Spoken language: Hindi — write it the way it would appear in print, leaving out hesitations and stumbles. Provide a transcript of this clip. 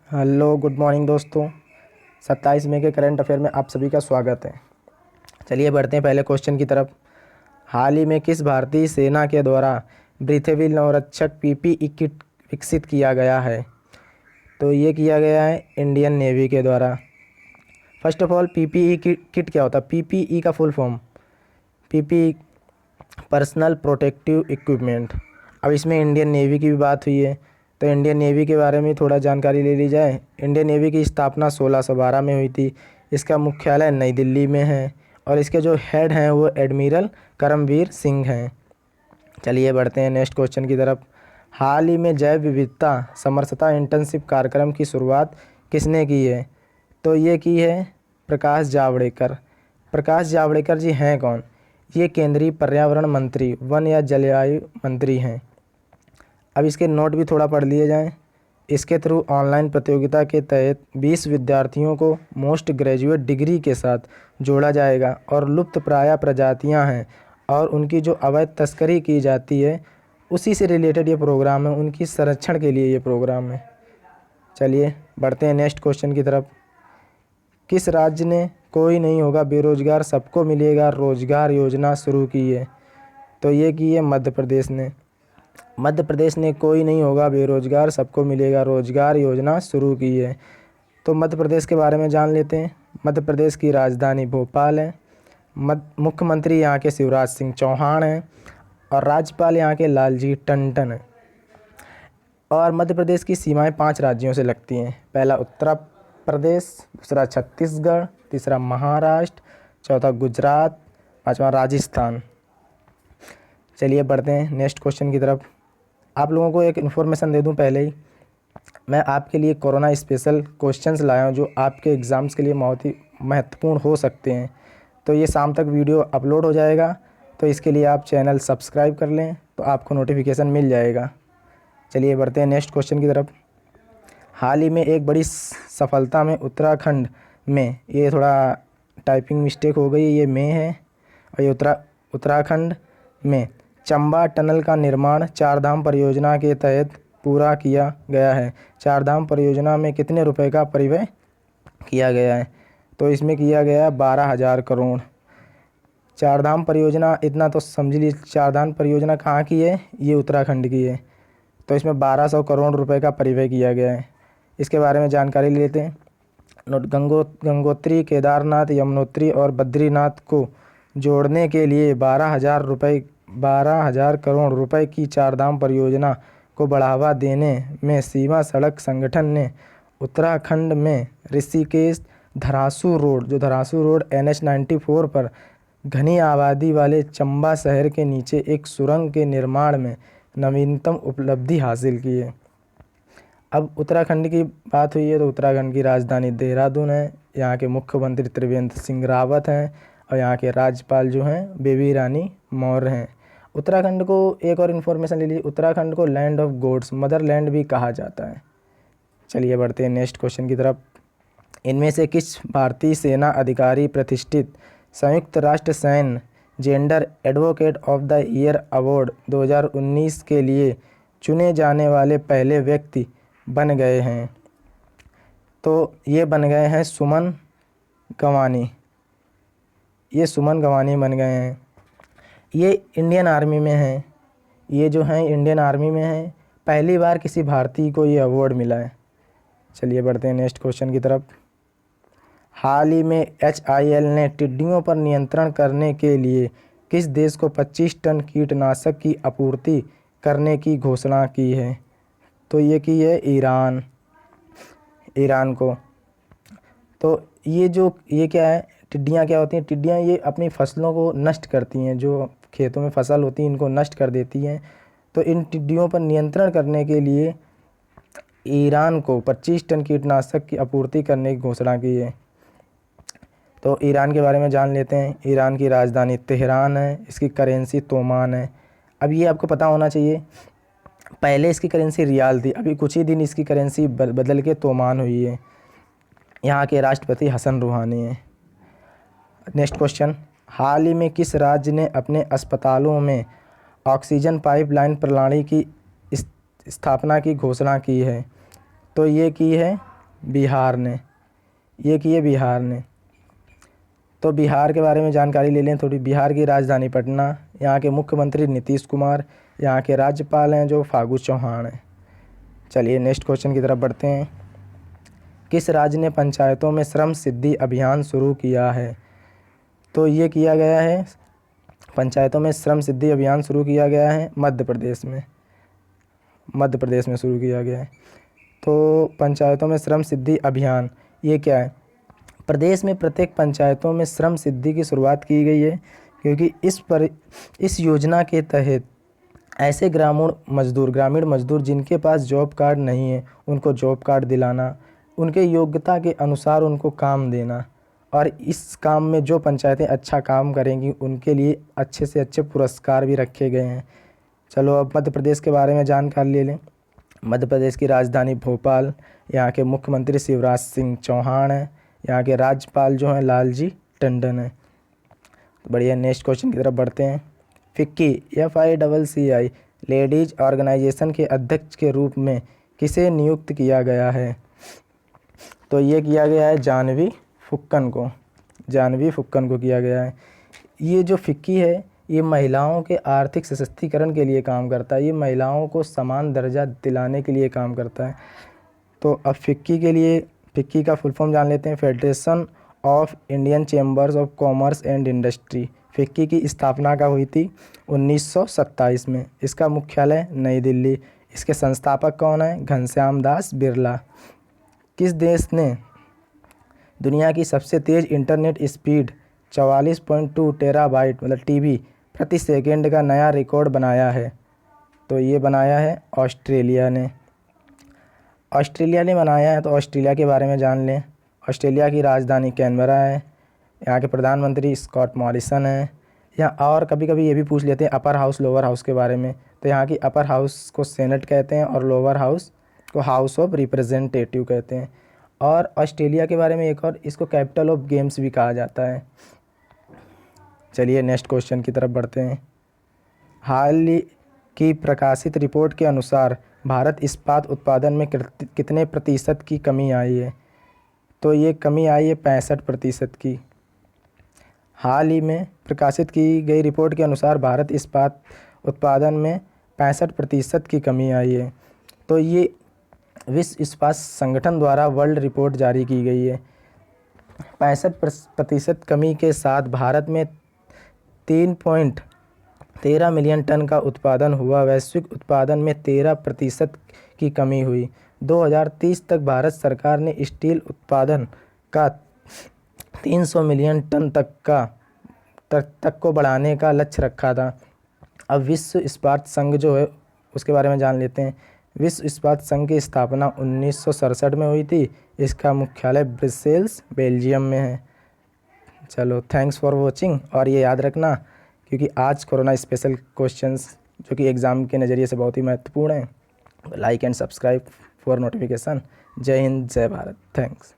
हेलो गुड मॉर्निंग दोस्तों। 27 मई के करंट अफेयर में आप सभी का स्वागत है। चलिए बढ़ते हैं पहले क्वेश्चन की तरफ। हाल ही में किस भारतीय सेना के द्वारा ब्रीथेबल नवरक्षक पीपीई किट विकसित किया गया है? तो ये किया गया है इंडियन नेवी के द्वारा। First of all PPE kit क्या होता है? पीपीई का full form PPE personal protective equipment. अब इसमें इंडियन नेवी की भी बात हुई है, तो इंडियन नेवी के बारे में थोड़ा जानकारी ले ली जाए। इंडियन नेवी की स्थापना 1612 में हुई थी। इसका मुख्यालय नई दिल्ली में है और इसके जो हेड हैं वो एडमिरल करमवीर सिंह हैं। चलिए बढ़ते हैं नेक्स्ट क्वेश्चन की तरफ। हाल ही में जैव विविधता समरसता इंटर्नशिप कार्यक्रम की शुरुआत किसने की है? तो ये की है प्रकाश जावड़ेकर। प्रकाश जावड़ेकर जी हैं कौन? ये केंद्रीय पर्यावरण मंत्री, वन या जलवायु मंत्री हैं। अब इसके नोट भी थोड़ा पढ़ लिए जाएं। इसके थ्रू ऑनलाइन प्रतियोगिता के तहत 20 विद्यार्थियों को मोस्ट ग्रेजुएट डिग्री के साथ जोड़ा जाएगा और लुप्तप्राय प्रजातियां हैं और उनकी जो अवैध तस्करी की जाती है उसी से रिलेटेड ये प्रोग्राम है, उनकी संरक्षण के लिए ये प्रोग्राम है। चलिए बढ़ते हैं नेक्स्ट क्वेश्चन की तरफ। किस राज्य ने कोई नहीं होगा बेरोजगार सबको मिलेगा रोजगार योजना शुरू की है? तो ये की है मध्य प्रदेश ने। मध्य प्रदेश ने कोई नहीं होगा बेरोजगार सबको मिलेगा रोजगार योजना शुरू की है। तो मध्य प्रदेश के बारे में जान लेते हैं। मध्य प्रदेश की राजधानी भोपाल है। मुख्यमंत्री यहाँ के शिवराज सिंह चौहान हैं और राज्यपाल यहाँ के लालजी टंडन हैं। और मध्य प्रदेश की सीमाएं 5 राज्यों से लगती हैं। पहला उत्तर प्रदेश, दूसरा छत्तीसगढ़, तीसरा महाराष्ट्र, चौथा गुजरात, पांचवा राजस्थान। चलिए बढ़ते हैं नेक्स्ट क्वेश्चन की तरफ। आप लोगों को एक इन्फॉर्मेशन दे दूं पहले ही, मैं आपके लिए कोरोना स्पेशल क्वेश्चंस लाया हूं जो आपके एग्ज़ाम्स के लिए बहुत ही महत्वपूर्ण हो सकते हैं। तो ये शाम तक वीडियो अपलोड हो जाएगा, तो इसके लिए आप चैनल सब्सक्राइब कर लें तो आपको नोटिफिकेशन मिल जाएगा। चलिए बढ़ते हैं नेक्स्ट क्वेश्चन की तरफ। हाल ही में एक बड़ी सफलता में उत्तराखंड में, ये थोड़ा टाइपिंग मिस्टेक हो गई, ये में है और ये उत्तराखंड में चंबा टनल का निर्माण चारधाम परियोजना के तहत पूरा किया गया है। चारधाम परियोजना में कितने रुपए का परिव्यय किया गया है? तो इसमें किया गया 12,000 करोड़। चारधाम परियोजना इतना तो समझ लीजिए, चारधाम परियोजना कहाँ की है? ये उत्तराखंड की है। तो इसमें 1200 करोड़ रुपए का परिव्यय किया गया है। इसके बारे में जानकारी लेते हैं। गंगोत्री, केदारनाथ, यमुनोत्री और बद्रीनाथ को जोड़ने के लिए 12,000 करोड़ रुपए की चारधाम परियोजना को बढ़ावा देने में सीमा सड़क संगठन ने उत्तराखंड में ऋषिकेश धरासू रोड, जो धरासू रोड NH 94 पर घनी आबादी वाले चंबा शहर के नीचे एक सुरंग के निर्माण में नवीनतम उपलब्धि हासिल की है। अब उत्तराखंड की बात हुई है तो उत्तराखंड की राजधानी देहरादून है। यहाँ के मुख्यमंत्री त्रिवेंद्र सिंह रावत हैं और यहाँ के राज्यपाल जो हैं बेबी रानी मौर्य हैं। उत्तराखंड को एक और इन्फॉर्मेशन ले लीजिए, उत्तराखंड को लैंड ऑफ गॉड्स, मदरलैंड भी कहा जाता है। चलिए बढ़ते हैं नेक्स्ट क्वेश्चन की तरफ। इनमें से किस भारतीय सेना अधिकारी प्रतिष्ठित संयुक्त राष्ट्र सैन्य gender advocate of the year award 2019 के लिए चुने जाने वाले पहले व्यक्ति बन गए हैं? तो ये बन गए हैं सुमन गवानी। ये सुमन गवानी बन गए हैं। ये इंडियन आर्मी में हैं। ये जो हैं इंडियन आर्मी में हैं। पहली बार किसी भारतीय को ये अवार्ड मिला है। चलिए बढ़ते हैं नेक्स्ट क्वेश्चन की तरफ। हाल ही में HIL ने टिड्डियों पर नियंत्रण करने के लिए किस देश को 25 टन कीटनाशक की आपूर्ति करने की घोषणा की है? तो ये की है ईरान को। तो ये क्या है, टिड्डियाँ क्या होती हैं? टिड्डियाँ ये अपनी फसलों को नष्ट करती हैं, जो खेतों में फसल होती है इनको नष्ट कर देती हैं। तो इन टिड्डियों पर नियंत्रण करने के लिए ईरान को 25 टन कीटनाशक की आपूर्ति करने की घोषणा की है। तो ईरान के बारे में जान लेते हैं। ईरान की राजधानी तेहरान है, इसकी करेंसी तोमान है। अब ये आपको पता होना चाहिए, पहले इसकी करेंसी रियाल थी, अभी कुछ ही दिन इसकी करेंसी बदल के तोमान हुई है। यहाँ के राष्ट्रपति हसन रूहानी हैं। Next question. हाल ही में किस राज्य ने अपने अस्पतालों में ऑक्सीजन पाइपलाइन प्रणाली की स्थापना की घोषणा की है? तो ये की है बिहार ने, ये किए बिहार ने। तो बिहार के बारे में जानकारी ले लें थोड़ी। बिहार की राजधानी पटना, यहाँ के मुख्यमंत्री नीतीश कुमार, यहाँ के राज्यपाल हैं जो फागू चौहान हैं। चलिए नेक्स्ट क्वेश्चन की तरफ बढ़ते हैं। किस राज्य ने पंचायतों में श्रम सिद्धि अभियान शुरू किया है? तो ये किया गया है, पंचायतों में श्रम सिद्धि अभियान शुरू किया गया है मध्य प्रदेश में। मध्य प्रदेश में शुरू किया गया है। तो पंचायतों में श्रम सिद्धि अभियान ये क्या है? प्रदेश में प्रत्येक पंचायतों में श्रम सिद्धि की शुरुआत की गई है, क्योंकि इस योजना के तहत ऐसे ग्रामीण मजदूर जिनके पास जॉब कार्ड नहीं है उनको जॉब कार्ड दिलाना, उनके योग्यता के अनुसार उनको काम देना, और इस काम में जो पंचायतें अच्छा काम करेंगी उनके लिए अच्छे से अच्छे पुरस्कार भी रखे गए हैं। चलो अब मध्य प्रदेश के बारे में जानकारी ले लें। मध्य प्रदेश की राजधानी भोपाल, यहाँ के मुख्यमंत्री शिवराज सिंह चौहान हैं, यहाँ के राज्यपाल जो हैं लालजी टंडन हैं। बढ़िया, नेक्स्ट क्वेश्चन की तरफ बढ़ते हैं। फिक्की FICCI लेडीज ऑर्गेनाइजेशन के अध्यक्ष के रूप में किसे नियुक्त किया गया है? तो ये किया गया है जानवी फुक्कन को किया गया है। ये जो फिक्की है ये महिलाओं के आर्थिक सशक्तिकरण के लिए काम करता है, ये महिलाओं को समान दर्जा दिलाने के लिए काम करता है। तो अब फिक्की का फुल फॉर्म जान लेते हैं। Federation of Indian chambers of commerce and industry. FICCI की स्थापना कब हुई थी? 1927 में। इसका मुख्यालय नई दिल्ली। इसके संस्थापक कौन है? घनश्याम दास बिरला। किस देश ने दुनिया की सबसे तेज़ इंटरनेट स्पीड 44.2 टेराबाइट मतलब TB प्रति सेकंड का नया रिकॉर्ड बनाया है? तो ये बनाया है ऑस्ट्रेलिया ने। बनाया है। तो ऑस्ट्रेलिया के बारे में जान लें। ऑस्ट्रेलिया की राजधानी कैनबरा है, यहाँ के प्रधानमंत्री स्कॉट मॉरिसन हैं। यहाँ और कभी कभी ये भी पूछ लेते हैं अपर हाउस लोअर हाउस के बारे में। तो यहाँ की अपर हाउस को सेनेट कहते हैं और लोअर हाउस को हाउस ऑफ रिप्रेजेंटेटिव कहते हैं। और ऑस्ट्रेलिया के बारे में एक और, इसको कैपिटल ऑफ गेम्स भी कहा जाता है। चलिए नेक्स्ट क्वेश्चन की तरफ बढ़ते हैं। हाल ही की प्रकाशित रिपोर्ट के अनुसार भारत इस्पात उत्पादन में कितने प्रतिशत की कमी आई है? तो ये कमी आई है 65% की। हाल ही में प्रकाशित की गई रिपोर्ट के अनुसार भारत इस्पात उत्पादन में 65% की कमी आई है। तो ये विश्व इस्पात संगठन द्वारा वर्ल्ड रिपोर्ट जारी की गई है। 65% कमी के साथ भारत में 3.13 मिलियन टन का उत्पादन हुआ। वैश्विक उत्पादन में 13% की कमी हुई। 2030 तक भारत सरकार ने स्टील उत्पादन का 300 मिलियन टन तक को बढ़ाने का लक्ष्य रखा था। अब विश्व इस्पात संघ जो है उसके बारे में जान लेते हैं। विश्व इस्पात संघ की स्थापना 1967 में हुई थी। इसका मुख्यालय ब्रसेल्स बेल्जियम में है। चलो थैंक्स फॉर वॉचिंग। और ये याद रखना क्योंकि आज कोरोना स्पेशल क्वेश्चंस जो कि एग्ज़ाम के नज़रिए से बहुत ही महत्वपूर्ण हैं। Like and subscribe for notification. जय हिंद, जय भारत। थैंक्स।